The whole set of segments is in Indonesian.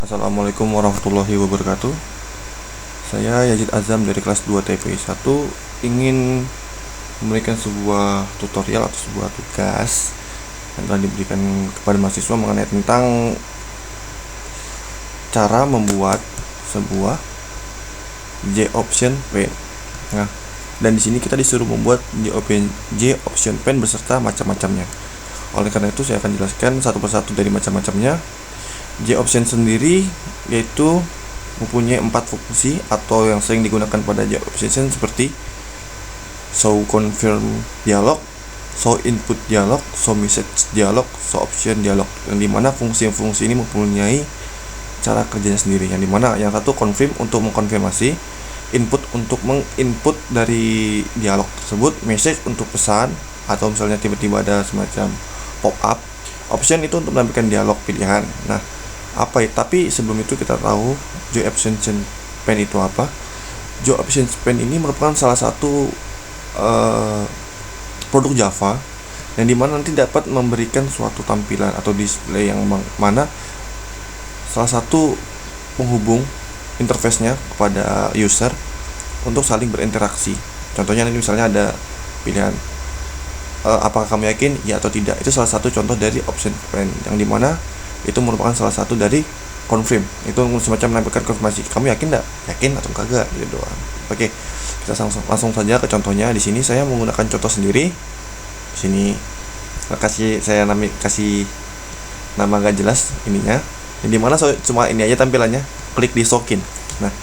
Assalamualaikum warahmatullahi wabarakatuh. Saya Yazid Azam dari kelas 2 TPI 1 ingin memberikan sebuah tutorial atau sebuah tugas yang telah diberikan kepada mahasiswa mengenai tentang cara membuat sebuah J-Option pen. Nah, dan di sini kita disuruh membuat J-Option pen beserta macam-macamnya. Oleh karena itu saya akan jelaskan satu persatu dari macam-macamnya. J-Option sendiri yaitu mempunyai 4 fungsi atau yang sering digunakan pada J-Option seperti show confirm dialog, show input dialog, show message dialog, show option dialog, yang dimana fungsi-fungsi ini mempunyai cara kerjanya sendiri, yang dimana yang satu confirm untuk mengkonfirmasi, input untuk menginput dari dialog tersebut, message untuk pesan atau misalnya tiba-tiba ada semacam pop up, option itu untuk menampilkan dialog pilihan. Nah, tapi sebelum itu kita tahu J-Option pen itu apa. J-Option pen ini merupakan salah satu produk Java yang dimana nanti dapat memberikan suatu tampilan atau display yang mana salah satu penghubung interface-nya kepada user untuk saling berinteraksi. Contohnya nanti misalnya ada pilihan apakah kamu yakin ya atau tidak. Itu salah satu contoh dari option pen yang dimana itu merupakan salah satu dari confirm. Itu semacam menampilkan konfirmasi. Kamu yakin enggak? Yakin atau kagak gitu doang. Oke. Kita langsung saja ke contohnya. Di sini saya menggunakan contoh sendiri. Di sini kasih nama gak jelas ininya. Yang dimana cuma ini aja tampilannya. Klik di sokin. Nah,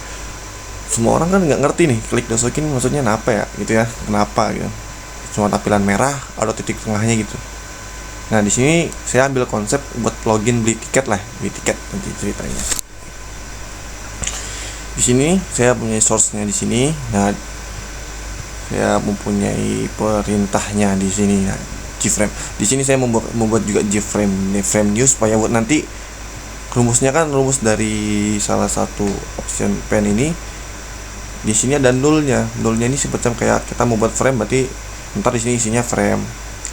semua orang kan nggak ngerti nih klik di sokin maksudnya apa ya gitu ya. Kenapa gitu. Cuma tampilan merah ada titik tengahnya gitu. Nah, di sini saya ambil konsep buat login beli tiket nanti ceritanya. Di sini saya punya source-nya di sini. Nah, saya mempunyai perintahnya di sini. Nah, Gframe. Di sini saya membuat juga Gframe new supaya buat nanti rumusnya kan rumus dari salah satu option pen ini. Di sini ada nulnya. Nulnya ini semacam kayak kita membuat frame, berarti ntar di sini isinya frame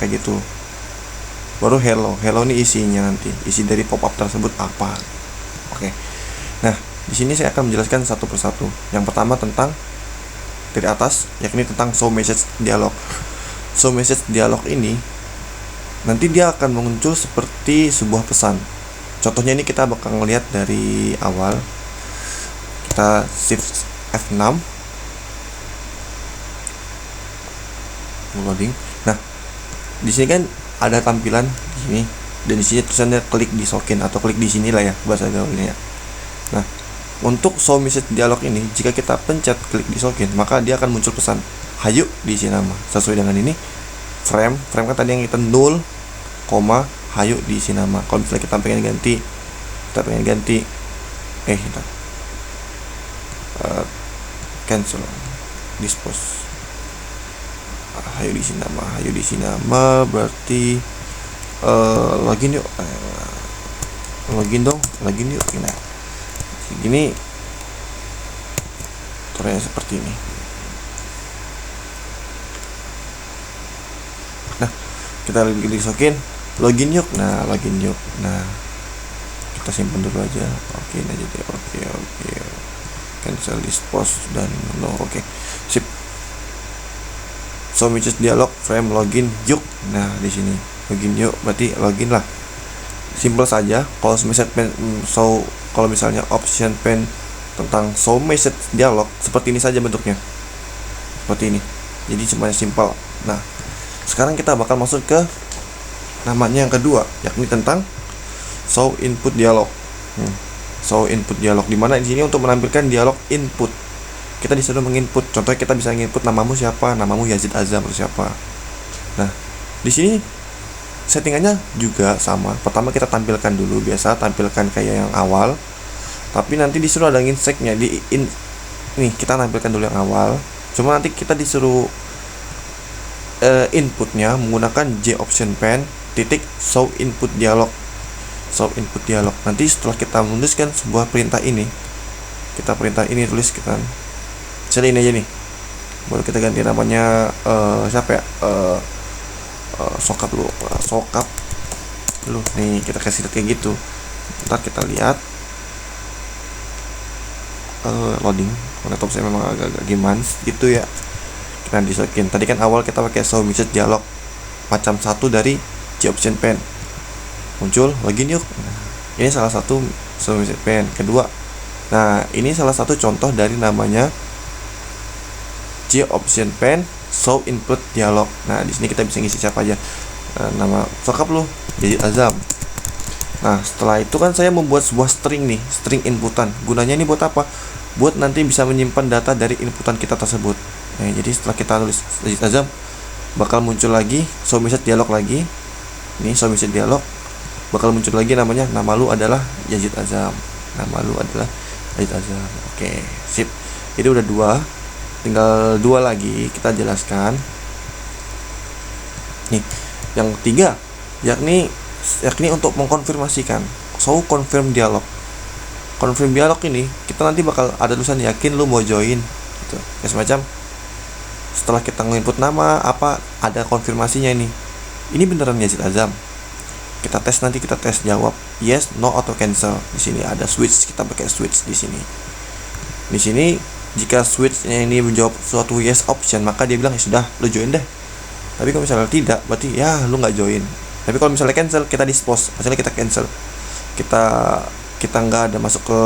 kayak gitu. Baru hello ini isinya nanti isi dari pop up tersebut apa. Oke. Nah, di sini saya akan menjelaskan satu persatu. Yang pertama tentang dari atas, yakni tentang show message dialog. Show message dialog ini nanti dia akan muncul seperti sebuah pesan. Contohnya ini kita bakal ngelihat dari awal. Kita shift F6 loading. Nah, di sini kan ada tampilan gini dan di sini tulisannya klik di sokin atau klik di sini lah ya bahasa gaulnya ya. Nah, untuk show message dialog ini jika kita pencet klik di sokin maka dia akan muncul pesan hayu diisi nama sesuai dengan ini frame kan tadi yang kita 0, hayu diisi nama. Kalau misalnya kita pengen ganti cancel dispose hayu diisi nama berarti login yuk. Login yuk. Nah, gini tutorialnya seperti ini. Nah, kita login login yuk. Nah, kita simpan dulu aja. Oke aja deh. Oke. Cancel dispose dan no. Oke. Sip. Show message dialog frame login yuk. Nah, di sini login yuk berarti login lah. Simple saja. Kalau misalnya option pen tentang show message dialog seperti ini saja bentuknya. Seperti ini. Jadi cuma simple. Nah, sekarang kita bakal masuk ke namanya yang kedua, yakni tentang show input dialog. Show input dialog di mana di sini untuk menampilkan dialog input. Kita disuruh menginput. Contohnya kita bisa menginput namamu siapa, namamu Yazid Azam atau siapa. Nah, di sini settingannya juga sama. Pertama kita tampilkan dulu, biasa tampilkan kayak yang awal. Tapi nanti disuruh ada inseknya nih kita tampilkan dulu yang awal. Cuma nanti kita disuruh inputnya menggunakan J-Option pen show input dialog. Show input dialog. Nanti setelah kita menuliskan sebuah perintah ini, tuliskan misalnya ini aja nih, baru kita ganti namanya sokap dulu nih, kita kasih kayak gitu. Ntar kita lihat loading. Laptop saya memang agak-agak gimana gitu ya. Kita disokin. Tadi kan awal kita pakai show message dialog macam satu dari J option pen. Muncul login yuk. Nah, ini salah satu show message pen. Kedua, nah ini salah satu contoh dari namanya J option pen show input dialog. Nah di sini kita bisa ngisi siapa aja. Nama lengkap lo Yazid Azam. Nah setelah itu kan saya membuat sebuah string nih, string inputan. Gunanya ini buat apa? Buat nanti bisa menyimpan data dari inputan kita tersebut. Nah, jadi setelah kita tulis Yazid Azam, bakal muncul lagi show message dialog lagi. Ini show message dialog bakal muncul lagi namanya, nama lu adalah Yazid Azam. Nama lu adalah Yazid Azam. Oke, sip. Jadi udah 2. Tinggal 2 lagi kita jelaskan. Nih, yang 3 yakni untuk mengkonfirmasikan show confirm dialog. Confirm dialog ini kita nanti bakal ada tulisan yakin lu mau join gitu. Ya semacam setelah kita nginput nama apa ada konfirmasinya ini. Ini beneran Yazid Azam. Kita tes nanti kita tes jawab yes, no atau cancel. Di sini ada switch, kita pakai switch di sini. Di sini jika switchnya ini menjawab suatu yes option, maka dia bilang ya sudah lu join deh. Tapi kalau misalnya tidak, berarti ya lu nggak join. Tapi kalau misalnya cancel, kita dispose. Misalnya kita cancel, kita nggak ada masuk ke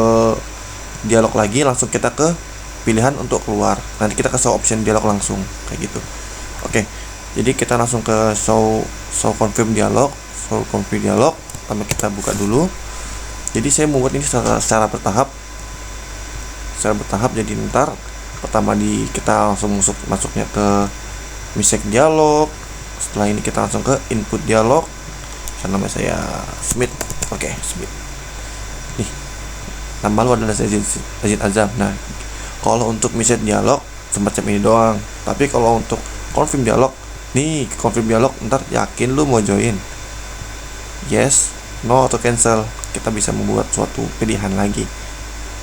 dialog lagi, langsung kita ke pilihan untuk keluar. Nanti kita ke show option dialog langsung kayak gitu. Oke, jadi kita langsung ke show confirm dialog. Show confirm dialog, pertama kita buka dulu. Jadi saya membuat ini secara bertahap. Jadi ntar pertama kita langsung masuknya ke message dialog. Setelah ini kita langsung ke input dialog. Nama saya Smith. Oke, Smith. Nih, nama lu adalah Yazid Azam. Nah, kalau untuk message dialog semacam ini doang. Tapi kalau untuk confirm dialog, nih confirm dialog ntar yakin lu mau join. Yes, no atau cancel. Kita bisa membuat suatu pilihan lagi.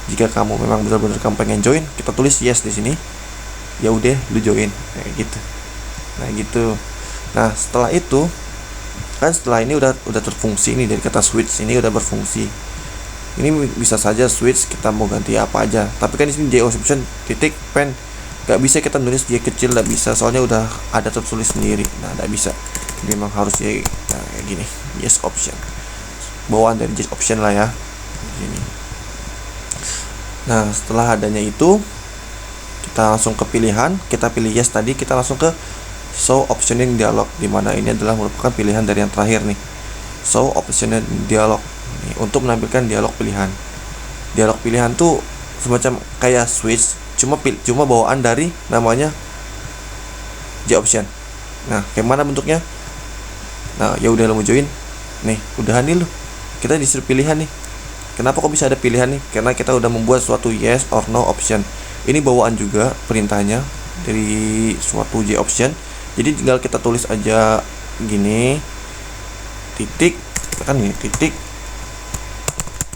Jika kamu memang benar-benar kamu pengen join, kita tulis yes di sini. Ya udah, lu join kayak gitu. Nah, gitu. Nah, setelah itu kan setelah ini udah terfungsi nih dari kata switch ini udah berfungsi. Ini bisa saja switch kita mau ganti apa aja. Tapi kan di sini J option titik pen nggak bisa kita nulis J kecil, nggak bisa soalnya udah ada tertulis sendiri. Nah, nggak bisa. Memang harus J kayak gini. Yes option. Bawaan dari J option lah ya. Gini. Nah, setelah adanya itu kita langsung ke pilihan, kita pilih yes tadi, kita langsung ke show optioning dialog, dimana ini adalah merupakan pilihan dari yang terakhir nih. Show optioning dialog nih, untuk menampilkan dialog pilihan. Dialog pilihan tuh semacam kayak switch, cuma bawaan dari namanya J option. Nah, kayak mana bentuknya? Nah, ya udah lo mau join. Nih, udahan nih lo. Kita disuruh pilihan nih. Kenapa kok bisa ada pilihan nih? Karena kita udah membuat suatu yes or no option. Ini bawaan juga perintahnya dari suatu J option. Jadi tinggal kita tulis aja gini, titik, kan ini titik,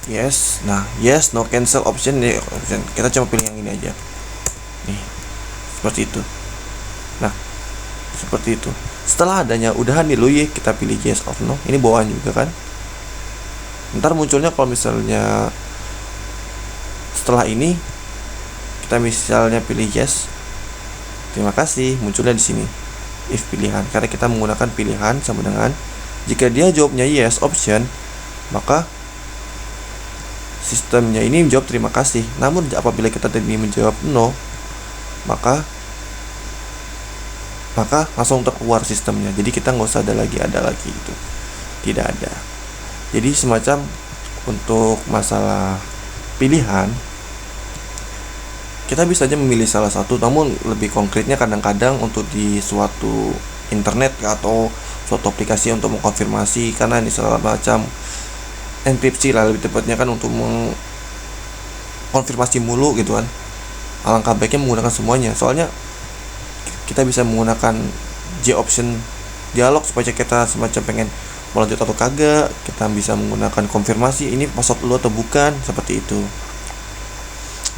yes. Nah, yes, no, cancel option, option. Kita cuma pilih yang ini aja. Nih, seperti itu. Nah, seperti itu. Setelah adanya udahan nih lo ya, kita pilih yes or no. Ini bawaan juga kan. Ntar munculnya kalau misalnya setelah ini kita misalnya pilih yes, terima kasih, munculnya di sini if pilihan, karena kita menggunakan pilihan sama dengan jika dia jawabnya yes option, maka sistemnya ini menjawab terima kasih. Namun apabila kita tadi menjawab no, maka langsung terkeluar sistemnya. Jadi kita nggak usah ada lagi itu, tidak ada. Jadi semacam untuk masalah pilihan kita bisa aja memilih salah satu, namun lebih konkretnya kadang-kadang untuk di suatu internet atau suatu aplikasi untuk mengkonfirmasi, karena ini salah macam enkripsi lah lebih tepatnya kan, untuk mengkonfirmasi mulu gitu kan. Alangkah baiknya menggunakan semuanya, soalnya kita bisa menggunakan J option dialog supaya kita semacam pengen mau lanjut atau kagak, kita bisa menggunakan konfirmasi ini password lu atau bukan, seperti itu.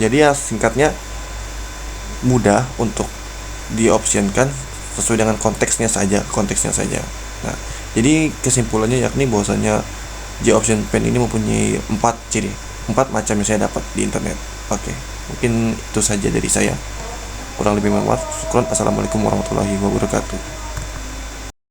Jadi ya singkatnya mudah untuk dioptionkan sesuai dengan konteksnya saja. Nah, jadi kesimpulannya yakni bahwasanya J option pen ini mempunyai 4 ciri, 4 macam yang saya dapat di internet. Oke, mungkin itu saja dari saya. Kurang lebih mohon maaf. Syukron. Assalamualaikum warahmatullahi wabarakatuh.